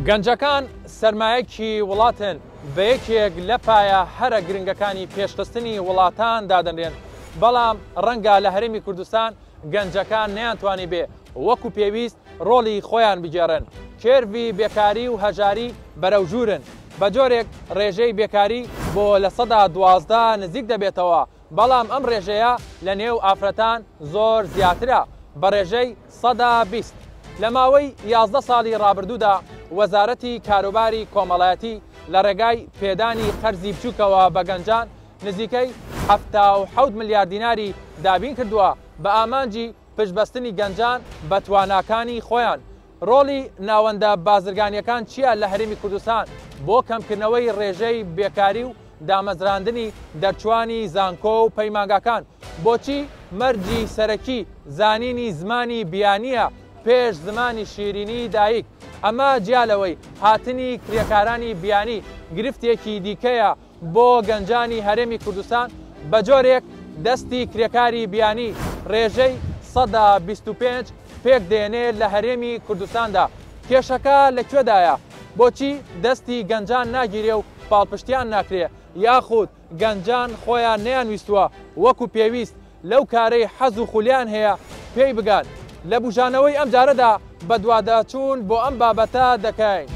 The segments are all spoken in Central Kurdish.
گەنجەکان سەرمایەکی وڵاتن بە یەکێک لە پایە هەرە گرنگەکانی پێشخستنی وڵاتان دادەنرێن، بەڵام ڕەنگە لە هەرێمی کوردستان گەنجەکان نەیانتوانی بێ وەکو پێویست ڕۆڵی خۆیان بگێڕن. کێرڤی بێکاری و هەژاری بەرەوژورن، بە جۆرێک ڕێژەی بێکاری بۆ لە 12 نزیک دەبێتەوە، بەڵام ئەم ڕێژەیە لە نێو ئافرەتان زۆر زیاترە بە ڕێژەی 120. لە ماوەی 11 ساڵی ڕابردوودا وەزارەتی کاروباری کۆمەڵایەتی لە ڕێگای پێدانی قەرزی بچووکەوە بە گەنجان نزیکەی 77 ملیارد دیناری دابین کردووە بە ئامانجی پشتبەستنی گەنجان بە تواناکانی خۆیان. ڕۆڵی ناوەندە بازرگانیەکان چییە لە هەرێمی کوردستان بۆ کەمکردنەوەی ڕێژەی بێکاری و دامەزراندنی دەرچوانی زانکۆ و پەیمانگاکان؟ بۆچی مەرجی سەرەکی زانینی زمانی بیانیە پێش زمانی شیرینی دایک؟ ئەمە جیالەوەی هاتنی کرێکارانی بیانی گرفتێکی دیکەیە بۆ گەنجانی هەرێمی کوردستان. بە جۆرێک دەستی کرێکاری بیانی ڕێژەی 125 پێک دێنێت لە هەرێمی کوردستاندا. کێشەکە لەکوێدایە؟ بۆچی دەستی گەنجان ناگیرێ و پاڵپشتیان ناکرێ، یاخود گەنجان خۆیان نەیانویستووە وەکو پێویست لەو کارەی حەز و خولیان هەیە پێی بگان؟ لە بژانەوەی ئەم جارەدا بە دوواداچوون بۆ ئەم بابەتە دەکەین.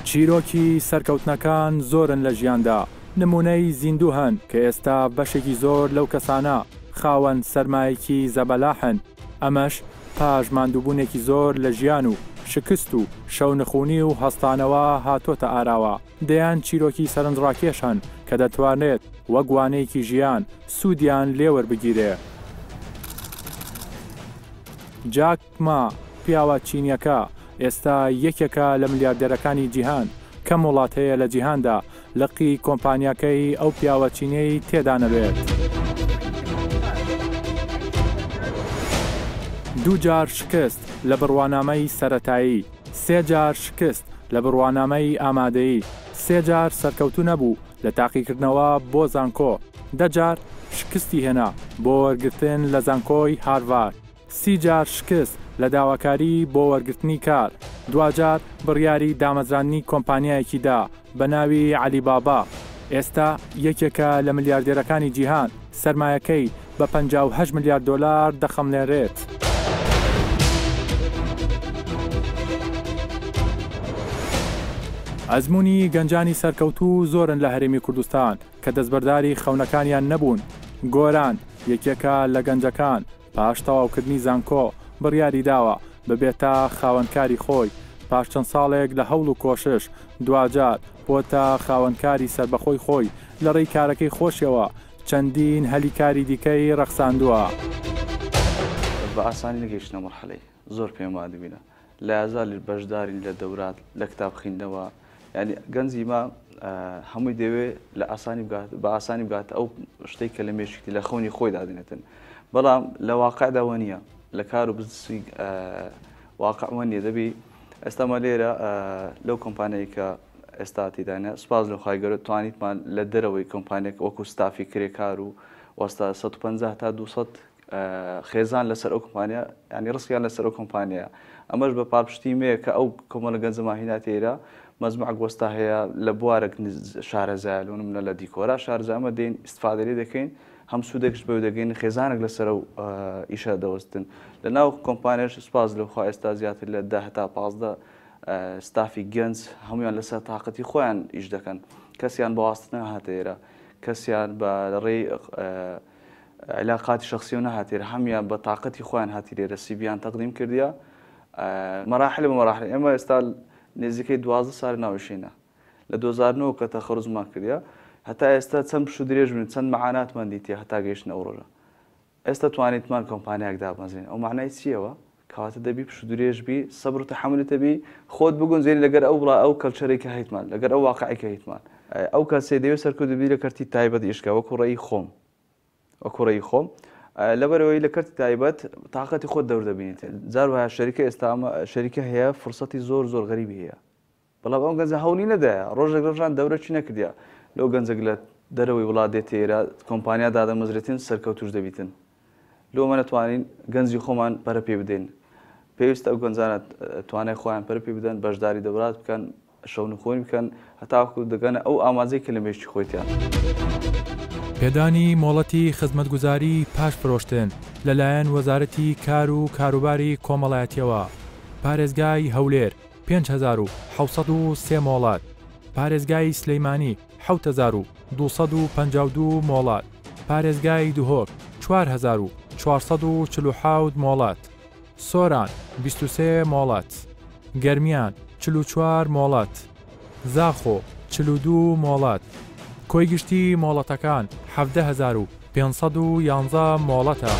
چیرۆکی سەرکەوتنەکان زۆرن لە ژیاندا، نمونەی زیندوو هەن کە ئێستا بەشێکی زۆر لەو کەسانە خاوەن سەرمایەکی زەبەلاحن. ئەمەش پاش ماندووبوونێکی زۆر لە ژیان و شکست و شەونەخوونی و هەستانەوە هاتۆتە ئاراوە. دەیان چیرۆکی سەرنجڕاکێشن کە دەتوانێت وەک وانەیەکی ژیان سوودیان لێوەربگیرێ. جاک ما پیاوە چینیەکە ئێستا یەکێکە لە ملیاردێرەکانی جیهان. کەم وڵات هەیە لە جیهاندا لقی کۆمپانیاکەی ئەو پیاوە چینیەی تێدا نەبێت. 2 جار شکست لە بڕوانامەی سەرەتایی، 3 جار شکست لە بڕوانامەی ئامادەیی، 3 جار سەرکەوتو نەبوو لە تاقیکردنەوە بۆ زانکۆ، 10 جار شکستی هێنا بۆ وەرگرتن لە زانکۆی هاروارد، 30 جار شکست لە داواکاری بۆ وەرگرتنی کار، 2 جار بڕیاری دامەزرانی کۆمپانیایەکی دا بە ناوی عەلی بابا. ئێستا یەکێکە لە ملیاردێرەکانی جیهان، سەرمایەکەی بە 58 ملیارد دۆلار دەخەملێنرێت. ئەزموونی گەنجانی سەرکەوتوو زۆرن لە هەرێمی کوردستان کە دەستبەرداری خەونەکانیان نەبوون. گۆران یەکێکە لە گەنجەکان پاش تەواوکردنی زانکۆ بڕیاری داوە ببێتە خاوەنکاری خۆی. پاش چەند ساڵێک لە هەوڵ و کۆشش دوجار بۆتە خاوەنکاری سربەخۆی خۆی لە ڕێی کارەکەی خۆشیەوە چەندین هەلیکاری دیکەی ڕەخساندووە. بە ئاسانی نەگەیشتنە مەرحەلەی زۆر پێم وا دەبینە لە ئازار بەشدارین لە دەورات لە کتاب خوێندنەوە. یعنی گەنجی ما هەمووی دەوێت لە بە ئاسانی بگات ئەو شتێک کە لە مێشکتی لە خەونی خۆی دادێنێتن، بەڵام لە واقعداوە نییە، لە کار و بزنسی واقعوە نیە. دەبی ئێستامە لێرە لەو کۆمپانیایی کە ئێستا تێدانە سوپاس لە خی گەورە توانیتمان لە دەرەوەی کۆمپانیێک وەکو ستافی کرێکار و وەستا 150 تا 200 خێزان لەسەر ئەو کۆمپانیا، ینی ڕستیان لەسەر ئەو کۆمپانیە. ئەمەش بە پاڵپشتی مەیە کە ئەو کۆمەڵە گەنجەما هیناتێرە مەزموع گوەستا هەیە لە بوارێک شارەزایە لەونمە لە دیکۆرا شارزە ئەمە دێن ئیستفادەی دەکەین، هەم سوودێکش بەو دەگەین خێزانێک لەسەر و ئیشە دەوەستن. لە ناو کۆمپانیاش سوپاس لەخوا ئێستا زیاتر لە 10 تا 15 ستافی گەنج هەمویان لەسەر تااقەتی خۆیان ئیش دەکەن. کەسیان بە واستنە هاتێرە، کەسیان بە ڕێی علاقاتی شخصی و نەهاتێرە، هەمیان بە تااقەتی خۆیان هاتیرێرە سیڤیان تەقدیم کردیە. مەراحل بە مەراحل ئێمە ئێستا نزیکەی 12 سال ناوشینە لە 2009 کە تەخەڕوزمان کردیا هەتا ئێستا چەند پش و درێژ بن، چەند مەعاناتمان دیتە هەتا گەیشتنە ئەو ڕۆژە. ئێستا توانیتمان کۆمپانیاک دابەزین. ئەو معنای چیەوە؟ کەواتە دەبی پش و درێژبی، سەبر و تەحەمولت بی، خۆت بگونجێنی لەگەر ئەو کەلچەرێکی هەیتمان، لەگەر ئەو واقعێکی هەیتمان. ئەو کەسێ دەوێت سەرکەوتبی لە کەرتی تایبەت ئیشکا وەکو ڕێی خۆم، وەکو ڕێی خۆم لەبەرەوەی لە کەرتی تایبەت تااقەتی خۆت دەور دەبینیت. جار وایە شەریکە ئێستا شەریکە هەیە فرسەتی زۆر زۆر غەریبی هەیە، بەڵام ئەو گەنجە هەوڵی نەدایە ڕۆژێک ڕۆژان دەورەی نەکردیا لەو گەنجێک لە دەرەوەی وڵات دێت تێرە کۆمپانیا دادەمەزرێتن سەرکەوتوش دەبیتن. لۆمە نەتوانین گەنجی خۆمان پەرە پێ بدەین پێویستە ئەو گەنجانە توانای خۆیان پەرە پێ بدەن بەشداری دەورات بکەن شەو نخۆین بکەن هەتاوەکو دەگەنە ئەو ئاماژەی کە لە مێشتی خۆیتیان پێدانی مۆڵەتی خزمەتگوزاری پاش فرۆشتن لەلایەن وەزارەتی کار و کاروباری کۆمەڵایەتیەوە پارێزگای هەولێر 5703 مۆڵات پارێزگای سلەیمانی 7252 مۆڵات پارێزگای دوهۆک 4447 مۆڵات سۆران 23 مۆڵات گەرمیان 44 مۆڵات زاخۆ 42 مۆڵات کۆیگشتی مۆڵەتەکان 17511 مۆڵەتە.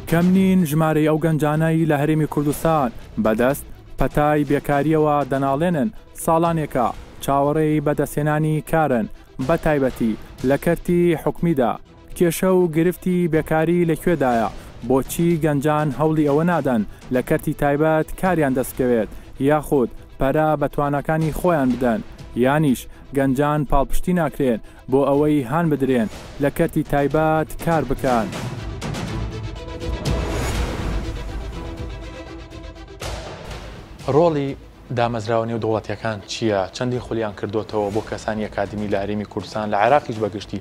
کەمنین ژمارەی ئەو گەنجانەی لە هەرێمی کوردستان بەدەست پەتای بێکاریەوە دەناڵێنن ساڵانێکە چاوەڕێی بەدەستێنانی کارن بە تایبەتی لە کەرتی حکومیدا کێشە و گرفتی بێکاری لەکوێدایە بۆچی گەنجان هەوڵی ئەوە نادەن لە کەرتی تایبەت کاریان دەستکەوێت یاخود پەرە بە توانەکانی خۆیان بدەن یانیش گەنجان پاڵپشتی ناکرێن بۆ ئەوەی هان بدرێن لە کەرتی تایبەت کار بکەن. ڕۆڵی دامەزراوە نێو دەوڵەتیەکان چییە؟ چەندی خولیان کردوتەوە بۆ کەسانی ئەکادمی لە هەرێمی کوردستان لە عێراقیش بەگشتی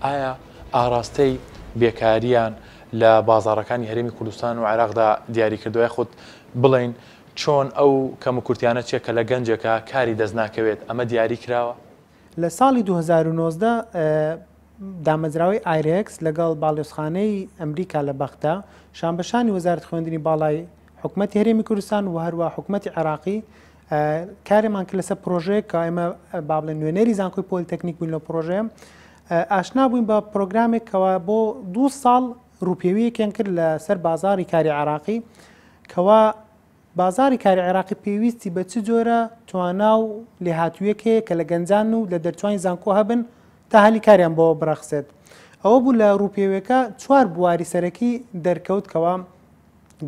ئایا ئاراستەی بێکاریان لە بازاڕەکانی هەرێمی کوردستان و عێراقدا دیاری کردووە خۆت بڵین چۆن ئەو کەم و کورتیانە چێکە لە گەنجێکە کاری دەست ناکەوێت ئەمە دیاری کراوە؟ لە ساڵی 2019 دامەزراوەی ئایرێکس لەگەڵ باڵێۆزخانەی ئەمریکا لە بەختە شانبەشانی وەزارەت خوێندنی باڵای حکوومەتی هەرێمی کوردستان و هەروە حکوومەتی عێراقی کارێمان کرد لەسەر پرۆژەیە کە ئێمە با بڵێن نوێنەری زانکۆی پۆلیتەکنیک بووین لە پرۆژەیە ئاشنا بووین بە پرۆگرامێکەوە بۆ 2 ساڵ ڕووپێویەکیان کرد لەسەر بازاری کاری عێراقی کەوا بازاری کاری عێراقی پێویستی بە چ جۆرە توانا و لێهاتوویەکەیە کە لە گەنجان و لە دەرچوانی زانکۆ هەبن تا هەلی کاریان بۆ بڕەخسێت ئەوە بوو لە ڕووپێوەکە 4 بواری سەرەکی دەرکەوت کەوا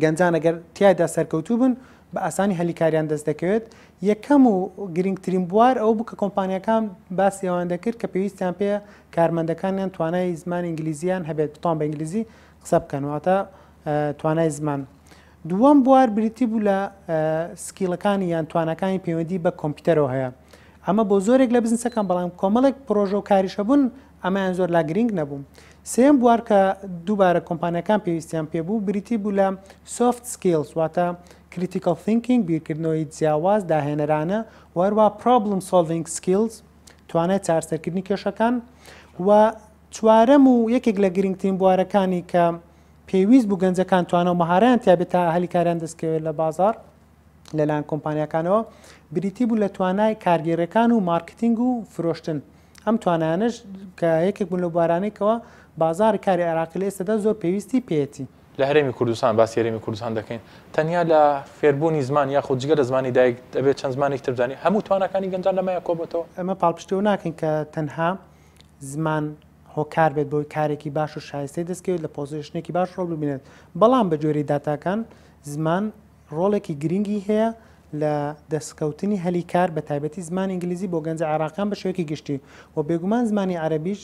گەنجان ئەگەر تیایدا سەرکەوتوو بن بە ئاسانی هەلیکاریان دەست دەکەوێت یەکەم و گرنگترین بوار ئەو بوو کە کۆمپانیەکان باسی ئەوان دەکرد کە پێویستیان پێ کارمەندەکانیان توانای زمانی ئینگلیزیان هەبێت بتوان بە ئینگلیزی قسە بکەن واتە توانای زمان. دووەم بوار بریتی بوو لە سکیلەکانی یان توانەکانی پەیوەندی بە کۆمپیوتەرەوە هەیە ئەمە بۆ زۆرێک لە بزنسەکان بەڵام کۆمەڵێک پرۆژە و کاریشە بوون ئەمەیان زۆر لا گرنگ نەبوو. سێم بوار کە دووبارە کۆمپانیەکان پێویستیان پێبوو بریتی بوو لە سۆفت سکیلز واتە critical thinking بیرکردنەوەی جیاواز داهێنەرانە وەروە problem solving skills توانای چارەسەرکردنی کێشەکان و چوارەم و یەکێک لە گرنگترین بوارەکانی کە پێویست بوو گەنجەکان توانە و مەهارەیان تیابێت تا هەلیکاریان دەستکەوێت لە بازار لەلایەن کۆمپانیەکانەوە بریتی بوو لە توانای کارگێڕەکان و مارکتینگ و فرۆشتن ئەم توانایانش کە یەکێک بوون لە بوارانێکەوە بازاری کاری عێراقی لە ئێستادا زۆر پێویستی پێێتی. لە هەرێمی کوردستان باسی هەرێمی کوردستان دەکەین تەنیا لە فێربوونی زمان یاخود جگە لە زمانی دایک دەبێت چەند زمانێک تر بزانێت هەموو توانەکانی گەنجان لەمایە کۆبێتەوە ئەمە پاڵپشتیەوە ناکەین کە تەنها زمان هۆکار بێت بۆی کارێکی باش و شایستەی دەستکەوێت لە پۆزیشنێکی باش ڕۆڵ ببینێت بەڵام بە جۆری داتاکان زمان ڕۆڵێکی گرنگی هەیە لە دەستکەوتنی هەلی کار بە تایبەتی زمانی ئینگلیزی بۆ گەنجە عێراقیان بە شێوەیەکی گشتی و بێگومان زمانی عەرەبیش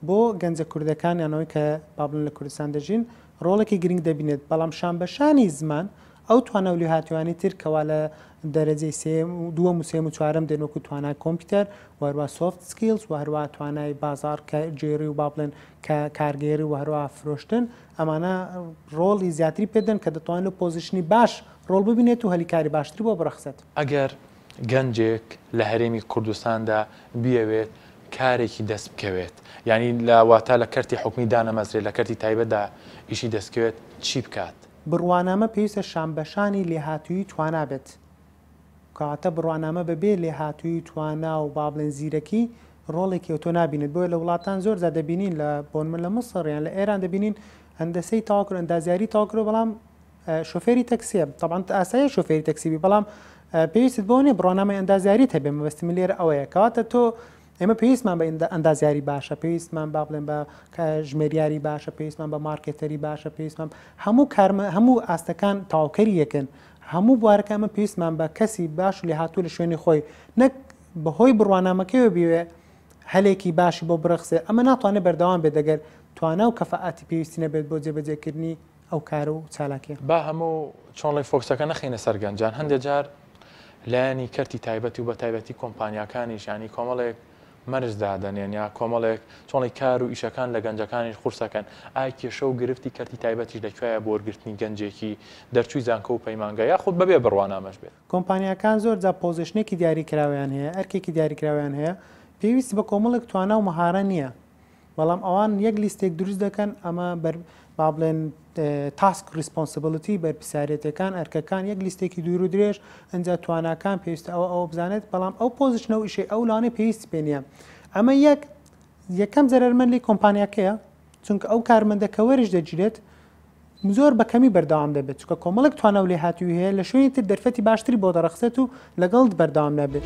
بۆ گەنجە کوردەکان یانەوەی کە بابلن لە کوردستان دەژین ڕۆڵێکی گرنگ دەبینێت بەڵام شانبەشانی زمان ئەو توانە و لێهاتوانی تر کەوا لە دەرەجەی دووەم و سێم و چوارەم دێن وەکو توانای کۆمپیوتەر وهروە سۆفت سکیلز و هەروە توانای بازار جێری و بابڵێن کە کارگێری و هەروە فرۆشتن ئەمانە ڕۆڵی زیاتری پێدەن کە دەتوانن لە پۆزیشنی باش ڕۆڵ ببینێت و هەلیکاری باشتری بۆ بڕەخسێت. ئەگەر گەنجێک لە هەرێمی کوردستاندا بیەوێت کارێکی دەست بکەوێت یعنی لە واتە لە کەرتی حکومی دانەمەزرێت لە کەرتی تایبەتدا ئیشی دەستکەوێت چی بکات؟ بڕوانامە پێویستە شانبەشانی لێهاتووی توانا بێت کەواتە بڕوانامە بەبێ لێهاتووی توانا و بابڵێن زیرەکی ڕۆڵێکی ئۆتۆ نابینێت بۆیە لە وڵاتان زۆر زیاد دەبینین لە بۆن من لە مەسڕ یان لە ئێران دەبینین هەندەسەی تاواکر ئەندازیاری تاواکرۆ بەڵام شۆفێری تەکسیە طبعاً ئاساییە شۆفێری تەکسیبی بەڵام پێویست بۆ نیە بڕوانامە ئەندازیاریت هەبێ مەبەستم لێرە ئەوەیە کەواتە تۆ ئێمە پێویستمان بە ئەندازیاری باشە پێویستمان با بڵێن بە ژمێریاری باشە پێویستمان بە مارکێتەری باشە پێویستمان هەموو ئاستەکان تاواکەری یەکەن هەموو بوارەکە ئەمە پێویستمان بە کەسی باش و لێهاتوو لە شوێنی خۆی نەک بەهۆی بڕوانامەکەوە بوێ هەلێکی باشی بۆ برەخسێ ئەمە ناتوانێت بەردەوام بێت دەگەر توانە و کەفەعاتی پێویستی نەبێت بۆ جێبەجێکردنی ئەو کار و چالاکیە با هەموو چۆنڵی فۆکسەکە نەخینە سەر گەنجان هەندێک جار لایەنی کەرتی تایبەتی و بە تایبەتی کۆمپانیاکانی ژانی کۆمەڵێک مەرج دادەنێن یا کۆمەڵێک چۆڵی کار و ئیشەکان لە گەنجەکانیش قورسەکەن ئای کێشە و گرفتی کەرتی تایبەتیش لەکوێیە بۆ وەرگرتنی گەنجێکی دەرچووی زانکە و پەیمانگە یا خودت بەبێ بڕوانامەش بێت کۆمپانیەکان زۆر جا پۆزیشنێکی دیاریکراویان هەیە ئەرکێکی دیاریکراویان هەیە پێویست بە کۆمەڵێک توانە و مەهارە نییە بەڵام ئەوان یەک لیستێک دروست دەکەن ئەمە با بڵێن تاسک ریسپۆنسیبڵیتی بەرپرسیارەتەکان ئەرکەکان یەک لیستێکی دوور و درێژ ئەنجا تواناکان پێویستە ئەوە بزانێت بەڵام ئەو پۆزیشنە و ئیشەی ئەو لاانێ پێویست پێ نییە ئەمە یەکەم زەرمەند لی کۆمپانیاکەیە چونکە ئەو کارمەندەکە وەرش دەگیرێت زۆر بەکەمی بەردەوام دەبێت چونکە کۆمەڵک توانە و لێ هاتووی هەیە لە شوێنی تر دەرفەتی باشتری بۆ دەرەخسێت و لەگەڵ بەردەوام نەبێت.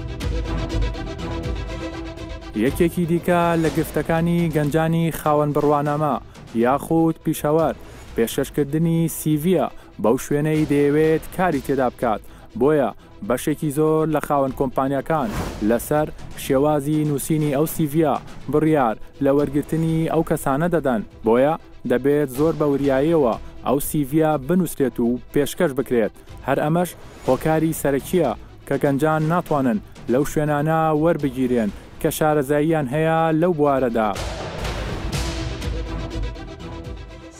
یەکێکی دیکە لە گفتەکانی گەنجانی خاوەن بڕوانامە یاخود پیشەوەر پێشکەشکردنی سیڤە بەو شوێنەی دەیەوێت کاری تێدا بکات بۆیە بەشێکی زۆر لە خاوەن کۆمپانیەکان لەسەر شێوازی نووسینی ئەو سیڤە بڕیار لە وەرگرتنی ئەو کەسانە دەدەن بۆیە دەبێت زۆر بە وریاییەوە ئەو سیڤە بنووسێت و پێشکەش بکرێت هەر ئەمەش هۆکاری سەرەکیە کە گەنجان ناتوانن لەو شوێنانە وەربگیرێن کە شارەزاییان هەیە لەو بوارەدا.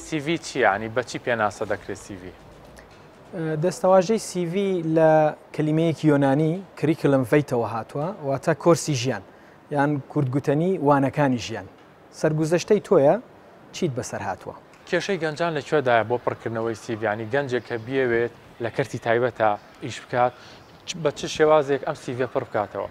CV چیانی بەچی پێناسە دەکرێت CV؟ دەستەواژەی CV لە کەلیمەیەکی یۆنانی کریکلم ڤیتەوە هاتووە واتە کۆرسی ژیان یان کوردگوتنی وانەکانی ژیان سەرگوزەشتەی تۆیە چیت بەسەر هاتووە؟ کێشەی گەنجان لەکوێدایە بۆ پڕکردنەوەی CV ینی گەنجێک کە بیەوێت لە کەرتی تایبەتە ئیش بکات بە چ شێوازێک ئەم CV پڕ بکاتەوە؟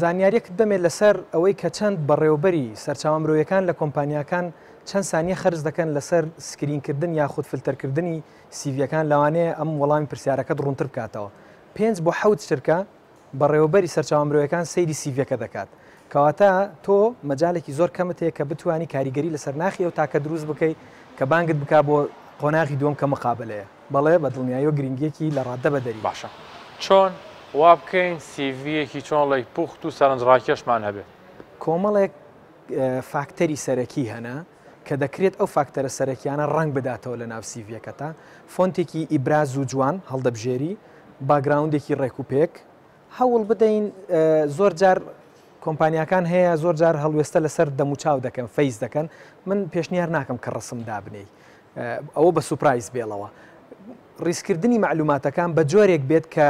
زانیاریەک دەمێت لەسەر ئەوەی کە چەند بەڕێوەبەری سەرچاوە مرۆیەکان لە کۆمپانیاکان چەند سانیە خرج دەکەن لەسەر سکرینکردن یاخود فلتەرکردنی سیڤەکان لەوانەیە ئەم وەڵامی پرسیارەکەت ڕوونتر بکاتەوە 5 بۆ 7 شرکە بەڕێوەبەری سەرچاوە مرۆیەکان سەیری سیڤەکە دەکات کەواتە تۆ مەجالێکی زۆر کەمت هەیە کە بتوانی کاریگەری لەسەر ناخی ئەو تاکە دروست بکەیت کە بانگت بک بۆ قۆناغی دووەم کە مقابلەیە بەڵێ بە دڵنیایی و گرنگیەکی لە ڕاددە بەدەری باشە چۆن وا بکەین سیڤەکی چۆن لەی پوخت و سەرنجڕاکێشمان هەبێت کۆمەڵێک فاکتەری سەرەکی هەنا کە دەکرێت ئەو فاکتەرە سەرەکیانە ڕنگ بداتەوە لە ناو سیڤەکەتە فۆنتێکی ئیبراز و جوان هەڵدەبژێری باگراوندێکی ڕێکوپێک هەوڵ بدەین زۆر جار کۆمپانیاکان هەیە زۆر جار هەڵوێستە لەسەر دەموچاو دەکەن فەیس دەکەن من پێشنیار ناکەم کە ڕسم دابنەی ئەوە بە سوپرایز بێڵەوە ڕیسکردنی معلوماتەکان بە جۆرێک بێت کە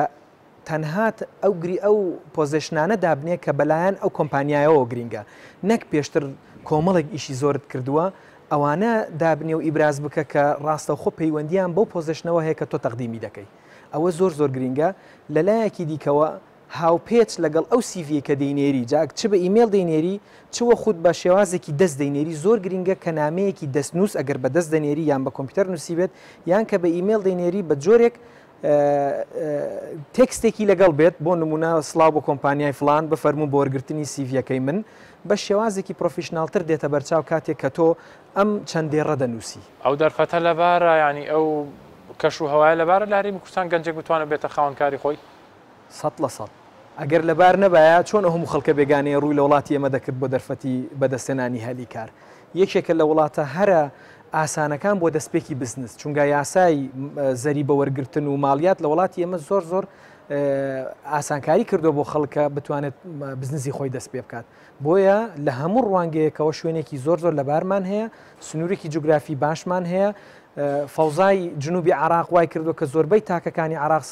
تەنهات ئەو پۆزیشنانە دابنێ کە بەلایەن ئەو کۆمپانیایەوە گرینگە نەک پێشتر کۆمەڵێک ئیشی زۆرت کردووە ئەوانە دابنێ و ئیبراز بکە کە ڕاستەوخۆ پەیوەندیان بەو پۆزیشنەوە هەیە کە تۆ تەقدیمی دەکەی ئەوە زۆر گرینگە لەلایەکی دیکەوە هاوپێچ لەگەڵ ئەو سیڤ کە دەینێری جاک چ بە ئیمێل دەینێری چوە خودت بە شێوازێکی دەست دەینێری زۆر گرینگە کە نامەیەکی دەستنووس ئەگەر بە دەست دەنێری یان بە کۆمپیوتەر نووسیبێت یان کە بە ئیمێل دەینێری بە جۆرێک تێکستێکی لەگەڵ بێت بۆ نمونە سلااو بۆ کۆمپانیای فلان بفەرموو بۆ وەرگرتنی سیڤەکەی من بە شێوازێکی پرۆفیشناڵتر دێتە بەرچاو کاتێک کە تۆ ئەم چەندێڕە دەنووسی ئەو دەرفەتە لەبارە ینی ئەو کەش و هەوایە لەبارە لە هەرێمی کوردستان گەنجێک بتوانێت بێتە خاوەنکاری خۆی 100%. ئەگەر لەبار نەبایە چۆن هەموو خەڵکە بێگانەیە ڕووی لە وڵاتی ئێمە دەکرد بۆ دەرفەتی بەدەستێنانی هەلی کار یەکێکە لە وڵاتە هەرە ئاسانەکان بۆ دەستپێکی بزنس چونگە یاسای زەری بە وەرگرتن و ماڵیات لە وڵاتی ئێمە زۆر ئاسانکاری کردو بۆ خەڵکە بتوانێت بزنسی خۆی دەست پێ بکات بۆیە لە هەموو ڕوانگەیەکەوە شوێنێکی زۆر لەبارمان هەیە سنوورێکی جوگرافی باشمان هەیە فەوزای جنوبی عراق وای کردو کە زۆربەی تاکەکانی عراق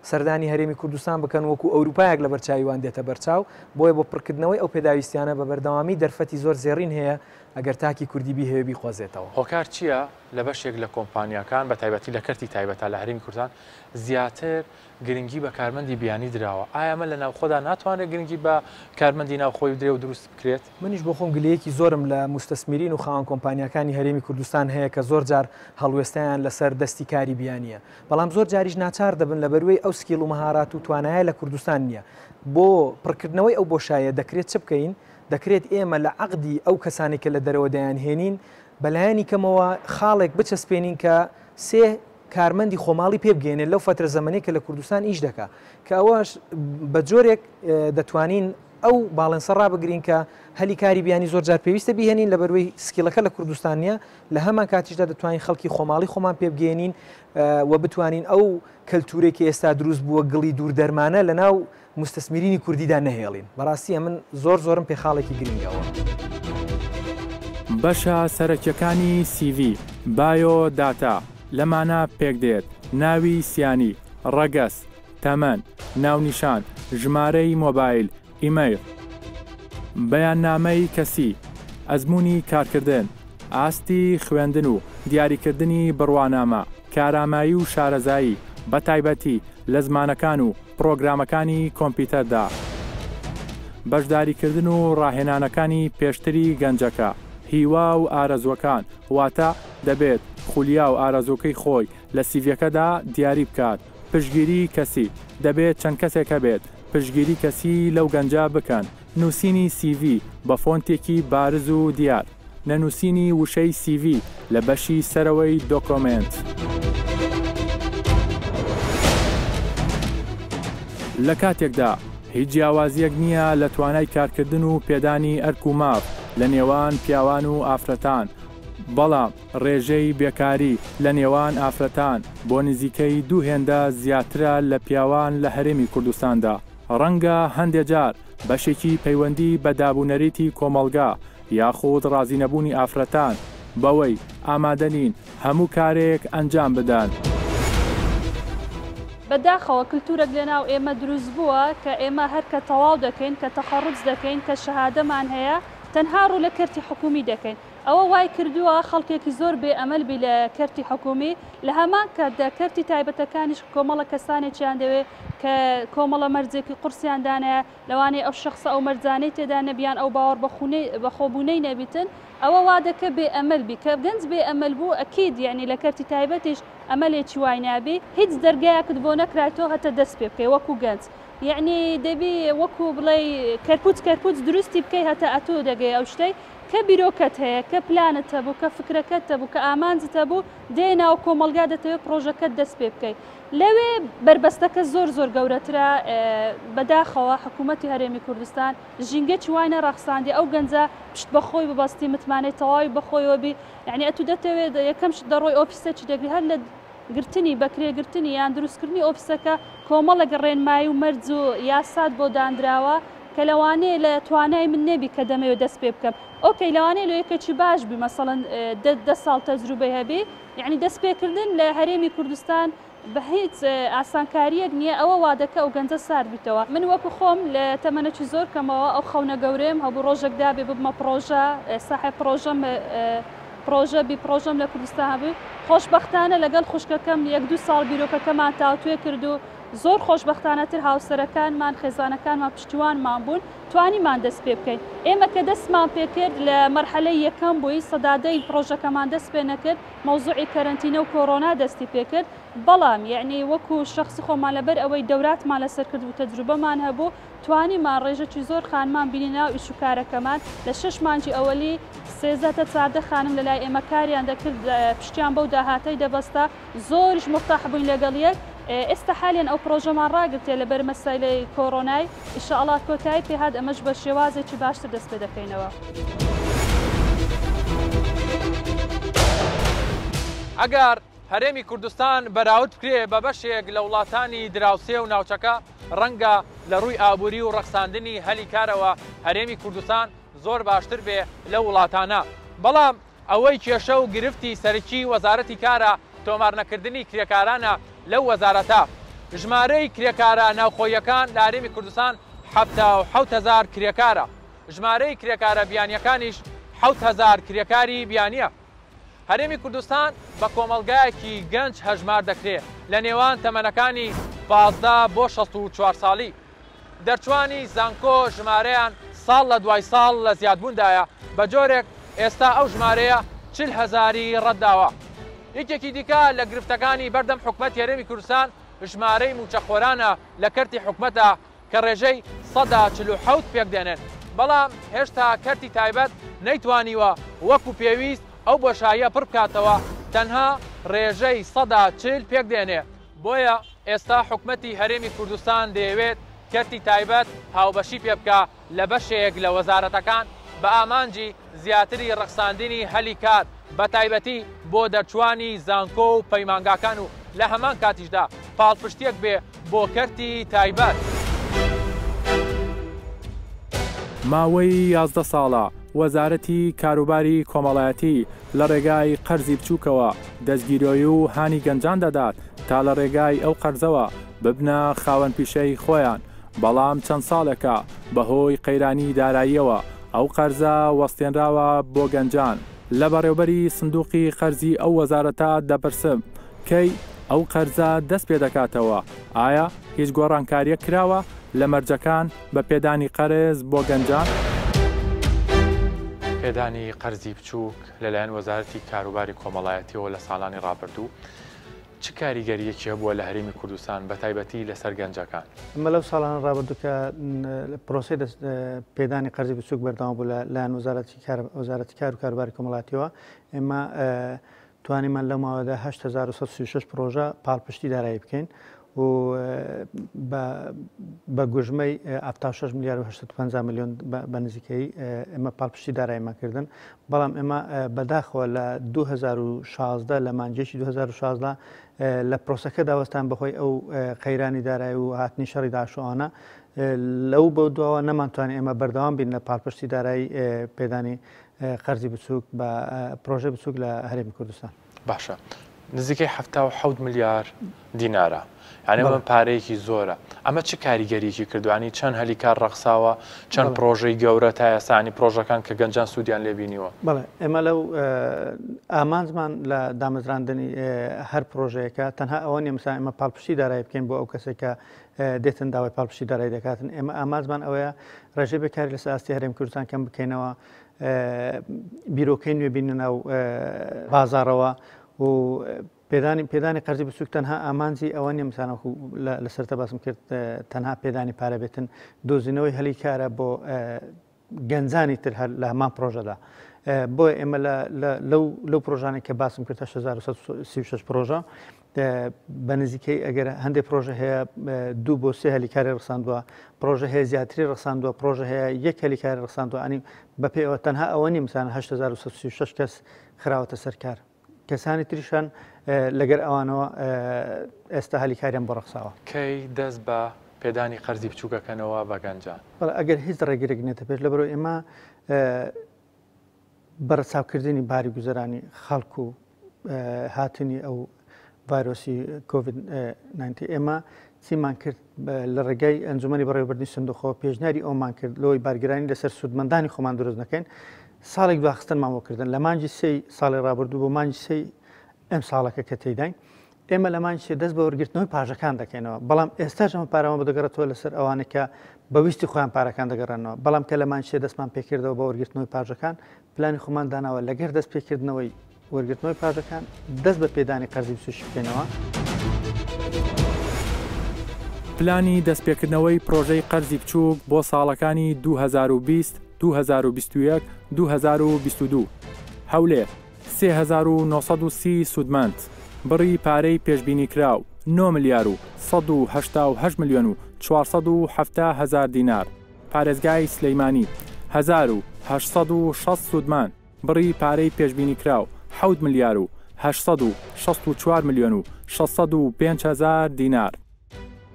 سەردانی هەرێمی کوردستان بکەن وەکو ئەوروپایەک لە بەرچاویوان دێتە بەرچاو بۆیە بۆ پڕکردنەوەی ئەو پێداویستیانە بە بەردەوامی دەرفەتی زۆر زێڕین هەیە ئەگەر تاکی کوردیبی هەیە بیخوازێتەوە هۆکار چییە لە بەشێک لە کۆمپانیەکان بە تایبەتی لە کەرتی تایبەتە لە هەرێمی کوردستان زیاتر گرنگی بە کارمەندی بیانی درراوە ئایا ئەمە لە ناوخۆدا ناتوانێت گرنگی بە کارمەندی ناوخۆی درێ و دروست بکرێت منیش بۆ خۆم گلەیەکی زۆرم لە مستەسمیرین و خاوەن کۆمپانیەکانی هەرێمی کوردستان هەیە کە زۆر جار هەڵوێستیان لەسەر دەستی کاری بیانیە بەڵام زۆر جاریش ناچار دەبن لە بەروەی ئەو سکیل و مەهارات و توانایە لە کوردستان نییە بۆ پڕکردنەوەی ئەو بۆشایە دەکرێت چ بکەین دەکرێت ئێمە لە عەقدی ئەو کەسانێکە لە دەرەوە دەیانهێنین بەلایەنی کەمەوە خاڵێک بچەسپێنین کە 3 کارمەندی خۆماڵی پێ بگەێنێت لەو فترە زەمەنەی کە لە کوردستان ئیش دەکا کە ئەوەش بە جۆرێک دەتوانین ئەو باڵێنسە ڕابگرین کە هەلی کاری بیانی زۆر جار پێویستە بیهێنین لە بەروەی سکیلەکە لە کوردستانیە لە هەمان کاتیشدا دەتوانین خەڵکی خۆماڵی خۆمان پێ بگەێنین و بتوانین ئەو کەلتورێکی ئێستا دروست بووە گڵی دوور دەرمانە لە ناو مستەسمیرینی کوردیدا نەهێڵین بەڕاستیە من زۆرم پێخاڵێکی گرنگەوە. بەشە سەرەکیەکانی CV بایۆ داتا لەمانە پێک دێت ناوی سیانی ڕەگەس تەمەن ناونیشان ژمارەی مۆبایل ئیمەیل بەیاننامەی کەسی ئەزمموی کارکردن ئاستی خوێندن و دیاریکردنی بڕوانامە کارامایی و شارەزایی بە تایبەتی لە زمانەکان و پرۆگرامەکانی کۆمپیوتەردا بەشداریکردن و ڕاهێنانەکانی پێشتری گەنجەکە هیوا و ئارەزوەکان واتە دەبێت خولیا و ئارەزوەکەی خۆی لە سیڤەکەدا دیاری بکات پشگیری کەسی دەبێت چەند کەسێکە بێت پشگیری کەسی لەو گەنجا بکەن نووسینی CV بە فۆنتێکی بارز و دیار نەنووسینی وشەی CV لە بەشی سەرەوەی دۆکۆمنت لە کاتێکدا هیچ جیاوازیەک نییە لە توانای کارکردن و پێدانی ئەرک و ماپ لە نێوان پیاوان و ئافرەتان بەڵام ڕێژەی بێکاری لە نێوان ئافرەتان بۆ نزیکەی دوو هێندە زیاترە لە پیاوان لە هەرێمی کوردستاندا ڕەنگە هەندێک جار بەشێکی پەیوەندی بە دابوونەرێتی کۆمەڵگا یاخود ڕازینەبوونی ئافرەتان بەوەی ئامادەنین هەموو کارێک ئەنجام بدەن. بەداخەوە کللتورێک لەناو ئێمە دروست بووە کە ئێمە هەر کە تەواو دەکەین کە تەخەڕوج دەکەین کە شەهادەمان هەیە تەنها ڕوو لە کەرتی حکومی دەکەین ئەوە وای کردووە خەڵکێکی زۆر بێ ئەمەلبی لە کەرتی حکومی لە هەمان کاتدا کەرتی تایبەتەکانیش کۆمەڵە کەسانێکیان دەوێت کە کۆمەڵە مەرجێکی قورسیاندانەیە لەوانەیە ئەو شخصە ئەو مەرجانەی تێدا نەبیان ئەو باوەڕ بەخۆبوونەی نەبیتن ئەوە وا دەکە بێ ئەمەلبی کە گەنج بێ ئەمەل بوو ئەکید یعنی لە کەرتی تایبەتیش ئەمەلێکی وای نابی هیچ دەرگایەکت بۆ نەکرایەوە هەتە دەست پێ بکەی وەکو گەنج یعنی دەبی وەکو بڵێ کەرپوت دروستی بکەی هەتا ئەتۆ دەگەی ئەو شتەی کە بیرۆکەت هەیە کە پلانت هەبوو کە فکرەکەت هەبوو کە ئامانجت هەبوو دێنا و کۆمەلگا دەتەوێت پرۆژەکەت دەست پێ بکەیت لەوێ بربەستەکە زۆر گەورەترە بەداخەوە حکوومەتی هەرێمی کوردستان ژینگەی وای نەڕەخساندی ئەو گەنجە پشت بەخۆی ببەستی متمانەی تەواوی بەخۆیەوەبی یعنی ئەتو دەتەوێت یەکەم شت دەڕۆی ئۆفیسێکی دەگری هەر لە گرتنی بەکرێگرتنی یان دروستکردنی ئۆفیسەکە کۆمەڵە ڕێنمایی و مەرج و یاسات بۆ دانراوە کە لەوانەیە لە توانای من نەبی کە دەمەوێت دەست پێ بکەم ئۆکەی لەوانەیە لە یەکێکی باش بی مەسەڵەن 10 ساڵ تەجروبەی هەبی یعنی دەست پێکردن لە هەرێمی کوردستان بە هیچ ئاسانکاریەک نییە ئەوە وادەکە ئەو گەنجە سار بیتەوە من وەکو خۆم لە تەمەنەکی زۆر کەمەوە ئەو خەونە گەورەیەم هەبوو ڕۆژێکدا بێ ببمە پرۆژە ساحب پرۆژەم لە کوردستان هەبوو خۆشبەختانە لەگەڵ خوشکەکەم 1-2 ساڵ بیرۆکەکەمان تاوتوێ کرد و زۆر خۆشبەختانەتر هاوسەرەکانمان خێزانەکانمان پشتیوانمان بوون توانیمان دەست پێ بکەین ئێمە کە دەستمان پێکرد لە مەرحەلەی یەکەم بووی سەدادەی پرۆژەکەمان دەست پێ نەکرد مەوزوعی کەرەنتینە و کۆڕۆنا دەستی پێکرد بەڵام یعنی وەکو شخصی خۆمان لەبەر ئەوەی دەوراتمان لەسەر کرد و تەجروبەمان هەبوو توانیمان ڕێژەکی زۆر خانمان بینی ناو ئیش و کارەکەمان لە 6 مانگی ئەوەلی 13 خانم لە لای ئێمە کاریان دەکرد پشتیان بەو داهاتەی دەبەستا زۆریش مفتاح بووین لەگەڵ یەک ئێستا حالیان ئەو پرۆژەمان ڕاگرتێ لەبەر مەسەلەی کۆڕۆنای ئینشاءالله کۆتایی پێهات ئەمەش بە شێوازێکی باشتر دەست پێ دەکەینەوە. ئەگەر هەرێمی کوردستان بەراورد بکرێ بە بەشێک لە وڵاتانی دراوسێ و ناوچەکە ڕەنگە لە ڕووی ئابووری و ڕەخساندنی هەلی کارەوە هەرێمی کوردستان زۆر باشتر بێ لە وڵاتانە بەڵام ئەوەی کێشە و گرفتی سەرکی وەزارەتی کارە تۆمارنەکردنی کرێکارانە لەو وەزارەتە ژمارەی کرێکارە ناوخۆیەکان لە هەرێمی کوردستان 7,000 کرێکارە ژمارەی کرێکارە بیانیەکانیش 7,000 کرێکاری بیانیە هەرێمی کوردستان بە کۆمەلگایەکی گەنج هەژمار دەکرێت لە نێوان تەمەنەکانی 15 بۆ 64 ساڵی دەرچوانی زانکۆ ژمارەیان ساڵ لە دوای ساڵ لە زیادبووندایە بە جۆرێک ئێستا ئەو ژمارەیە 40,000 ڕەتداوە یەکێکی دیکە لە گرفتەکانی بەردەم حکومەتی هەرێمی کوردستان ژمارەی موچەخۆرانە لە کەرتی حکومەتە کە ڕێژەی 147 پێک دێنن بەڵام هێشتا کەرتی تایبەت نەیتوانیوە وەکو پێویست ئەو بۆشاییە پڕ بکاتەوە تەنها ڕێژەی 140 پێک دێنێ. بۆیە ئێستا حکومەتی هەرێمی کوردستان دەیەوێت کەرتی تایبەت هاوبەشی پێ بکە لە بەشێک لە وەزارەتەکان بە ئامانجی زیاتری ڕەخساندنی هەلی کار بە تایبەتی بۆ دەرچوانی زانکۆ و پەیمانگاکان و لە هەمان کاتیشدا پاڵپشتێک بێ بۆ کەرتی تایبەت. ماوەی 11 ساڵە وەزارەتی کاروباری کۆمەڵایەتی لە ڕێگای قەرزی بچووکەوە دەستگیرۆی و هانی گەنجان دەدات تا لە ڕێگای ئەو قەرزەوە ببنە خاوەن پیشەی خۆیان، بەڵام چەند ساڵێکە بەهۆی قەیرانی داراییەوە ئەو قەرزە وەستێنراوە بۆ گەنجان. لە بەڕێوەبەری سندوقی قەرزی ئەو وەزارەتە دەپرسم کەی ئەو قەرزە دەست پێ دەکاتەوە، ئایا هیچ گۆڕانکاریە کراوە لە مەرجەکان بە پێدانی قەرز بۆ گەنجان؟ پێدانی قەرزی بچووک لەلایەن وەزارەتی کاروباری کۆمەڵایەتیەوە لە ساڵانی ڕابردوو چ کاریگەریەکی هەبووە لە هەرێمی کوردستان بە تایبەتی لەسەر گەنجەکان؟ ئەمە لەو ساڵانە ڕابردوو کە پرۆسی پێدانی قەرزی بچووک بەردەوام بوو لەلایەن وەزارەتی کار و کاروباری کۆمەڵایەتیەوە. ئێمە توانیمان لەو ماوەدا 8,136 پرۆژە پاڵپشتی دارایی بکەین و بە گوژمەی 76 میلیارد و 850 میلیۆن بە نزیکەی ئێمە پاڵپشتی داراییمانکردن. بەڵام ئێمە بەداخەوە لە 2016 لە مانجێکی 2016 لە پرۆسەکە داوەستان بەخۆی ئەو قەیرانی دارایی و هاتنی شەڕی داعشۆوانە لەو بە دواوە نەمانتوانێت ئێمە بەردەوام بین لە پاڵپشتی دارایی پێدانی قەرزی بچووک بە پرۆژە بچووک لە هەرێمی کوردستان. باشە، نزیکەی 77 میلیارد دینارە، یعنی ئەمە پارەیەکی زۆرە. ئەمە چه کاریگەریەکی کردوانی چەند هەلی کار ڕەخساوە، چەند پرۆژەی گەورە تا ئێستانی پرۆژەکان کە گەنجان سوودیان لێبینیوە؟ بەڵێ، ئێمە لەو ئامانجمان لە دامەزراندنی هەر پرۆژەیەەکە تەنها ئەوە نیە مثلا ئێمە پاڵپشتی دارایی بکەین بۆ ئەو کەسێکە دێتن داوای پاڵپشتی دارایی دەکاتن. ئێمە ئامانجمان ئەوەیە ڕێژەی بێکاری لەسەر ئاستی هەرێمی کوردستان کەم بکەینەوە، بیرۆکەی نوێ بینە ناو بازاڕەوە و پێدانی قەرزی بچووک تەنها ئامانجی ئەوە نیە مثانەکو لەسەرتە باسم کرد تەنها پێدانی پارە بێتن، دۆزینەوەی هەلی کارە بۆ گەنجانی تر لە هەمان پرۆژەدا. بۆیە ئێمە لەو پرۆژانێک کە باسم کرد 8,136 پرۆژە بە نزیکەی ئەگەر هەندێک پرۆژە هەیە 2 بۆ 3 هەلیکاری ڕخساندووە، پرۆژە هەیە زیاتری ڕخساندووە، پرۆژە هەیە 1 هەلیکاری ڕخساندووە. ئەنی بەپێەوە تەنها ئەوە نی مثلا 8,136 کەس خراوەتە سەرکار، کەسانی تریشان لەگەر ئەوانەوە ئێستا هەلیکاریان بۆ ڕەخساوە. کەی دەست بە پێدانی قەرزی بچووکەکەنەوە بە گەنجان؟ ئەگەر هیچ ڕێگیرێک نێتە پێش لەبەرەوە ئێمە بەرەچاوکردنی باری گوزەرانی خەڵکو و هاتنی ئەو ڤایرۆسی کۆڤید-19 ئێمە چیمان کرد لە ڕێگای ئەنجومەنی بەڕێوەبردنی سندوقەوە پێشنیاری ئەومان کرد لەوەی بارگرانی لەسەر سوودمەندانی خۆمان دروست نەکەین. ساڵێک دواخستن مامۆکردن لە مانجی سەی ساڵی ڕابردوو بۆ مانجی سەی ئەم ساڵەکە کە تێداین ئێمە لە مانجی دەست بە وەرگرتنەوەی پاژەکان دەکەینەوە. بەڵام ئێستاش ئەمە پارەمە بەدەگەڕێتەوە لەسەر ئەوانێک کە بەویستی خۆیان پارەکان دەگەڕێنەوە. بەڵام کە لە مانجی دەستمان پێکردەوە بە وەرگرتنەوەی پاژەکان پلانی خۆمان داناوە لەگەر دەست پێکردنەوەی وەرگرتنەوەی پاژەکان دەست بە پێدانی قەرزی بچووک بکەینەوە. پلانی دەستپێکردنەوەی پرۆژەی قەرزی بچووک بۆ ساڵەکانی 2020 2021 2022 هەولێر 3930 سوودمەند، بڕی پارەی پێشبینی کراو 9 میلیارد و 188 میلیۆن و 470 هزار دینار. پارێزگای سلەیمانی 1860 سوودمەند، بڕی پارەی پێشبینی کراو 7 میلیارد و 864 میلیۆن و 605 هزار دینار.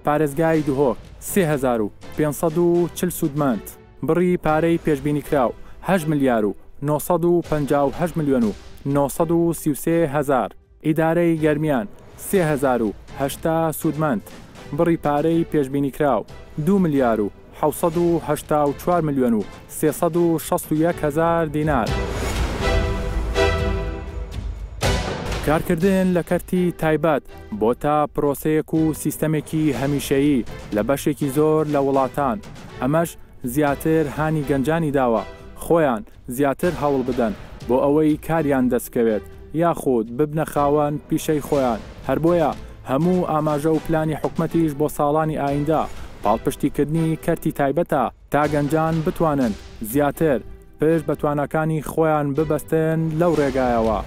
پارێزگای دوهۆک 3540 سوودمەند، بڕی پارەی پێشبینی کراو 8 میلیارد و 958 میلیۆن و 933 هزار. ئیدارەی گەرمیان 3080 سوودمەند، بڕی پارەی پێشبینی کراو 2 میلیارد و 784 میلیۆن و 361 هزار دینار. کارکردن لە کەرتی تایبەت بۆ تا پرۆسەیەک و سیستەمێکی هەمیشەیی لە بەشێکی زۆر لە وڵاتان، ئەمەش زیاتر هانی گەنجانی داوە خۆیان زیاتر هەوڵ بدەن بۆ ئەوەی کاریان دەستکەوێت یاخود ببنە خاوەن پیشەی خۆیان. هەر بۆیە هەموو ئاماژە و پلانی حکومەتیش بۆ ساڵانی ئایندا پاڵپشتیکردنی کەرتی تایبەتە تا گەنجان بتوانن زیاتر پشت بە توانەکانی خۆیان ببەستن لەو ڕێگایەوە.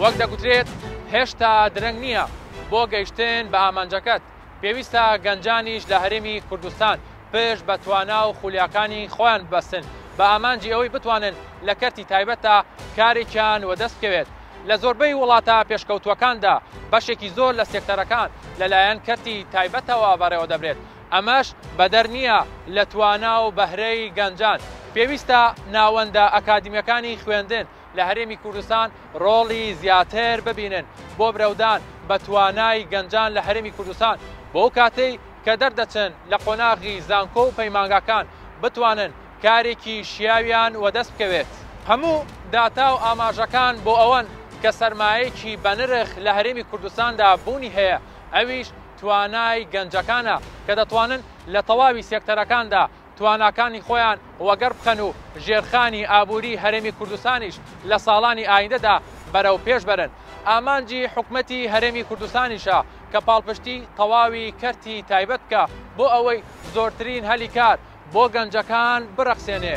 وەک دەگوترێت هێشتا درەنگ نییە بۆ گەیشتن بە ئامانجەکەت پێویستە گەنجانیش لە هەرێمی کوردستان پێش بە توانا و خولیاکانی خۆیان بەستن بە ئامانجی ئەوەی بتوانن لە کەرتی تایبەتە کارێکیان وەدەست بکەوێت لە زۆربەی وڵاتە پێشکەوتوەکاندا بەشێکی زۆر لە سێکتەرەکان لەلایەن کەرتی تایبەتەوە بەڕێوە دەبرێت ئەمەش بەدەر نییە لە توانا و بەهرەی گەنجان پێویستە ناوەندە ئەکادیمیەکانی خوێندن لە هەرێمی کوردستان ڕۆڵی زیاتر ببینن بۆ برەودان بە توانای گەنجان لە هەرێمی کوردستان بۆ کاتەی کە دەردەچن لە قۆناغی زانکۆ و پەیمانگاکان بتوانن کارێکی شیاویان وەدەست بکەوێت هەموو داتا و ئاماژەکان بۆ ئەوەن کە سەرمایەکی بەنرخ لە هەرێمی کوردستاندا بوونی هەیە ئەویش توانای گەنجەکانە کە دەتوانن لە تەواوی سێکتەرەکاندا تواناکانی خۆیان وەگەر بخەن و ژێرخانی ئابووری هەرێمی کوردستانیش لە ساڵانی ئایندەدا بەرەو پێش بەرن ئامانجی حکومەتی هەرێمی کوردستانیشە کە پاڵپشتی تەواوی کەرتی تایبەت بکە بۆ ئەوەی زۆرترین هەلی کار بۆ گەنجەکان بڕەخسێنێ.